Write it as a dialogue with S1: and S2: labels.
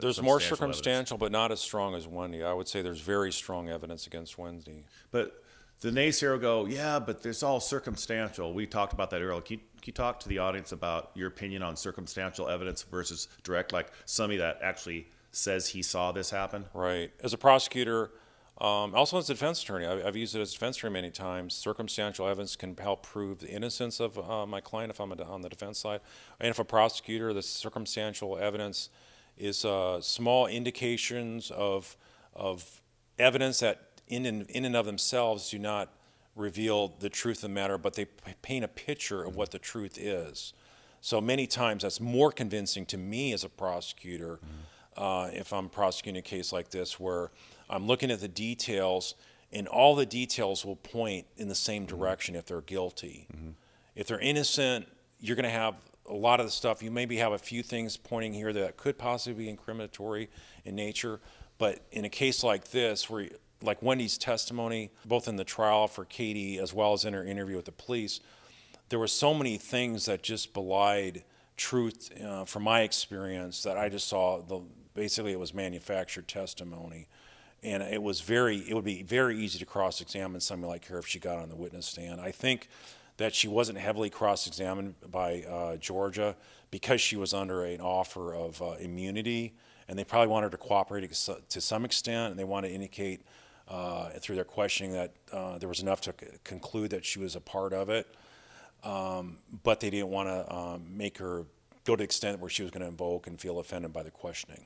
S1: There's more
S2: substantial evidence.
S1: circumstantial, but not as strong as Wendi. I would say there's very strong evidence against Wendi.
S2: But the naysayer will go, yeah, but there's all circumstantial. We talked about that earlier. Can you talk to the audience about your opinion on circumstantial evidence versus direct, like somebody that actually says he saw this happen?
S1: Right. As a prosecutor, also as a defense attorney, I've used it as a defense attorney many times. Circumstantial evidence can help prove the innocence of my client if I'm on the defense side. And if a prosecutor, the circumstantial evidence is small indications of evidence that in and of themselves do not reveal the truth of the matter, but they paint a picture of what the truth is. So many times that's more convincing to me as a prosecutor if I'm prosecuting a case like this, where I'm looking at the details and all the details will point in the same direction if they're guilty. If they're innocent, you're going to have a lot of the stuff. You maybe have a few things pointing here that could possibly be incriminatory in nature, but in a case like this, where like Wendi's testimony, both in the trial for Katie as well as in her interview with the police, there were so many things that just belied truth from my experience that I just saw. Basically, it was manufactured testimony, and it would be very easy to cross-examine somebody like her if she got on the witness stand. I think that she wasn't heavily cross-examined by Georgia because she was under an offer of immunity, and they probably wanted her to cooperate to some extent, and they wanted to indicate through their questioning that there was enough to conclude that she was a part of it, but they didn't want to make her go to the extent where she was going to invoke and feel offended by the questioning.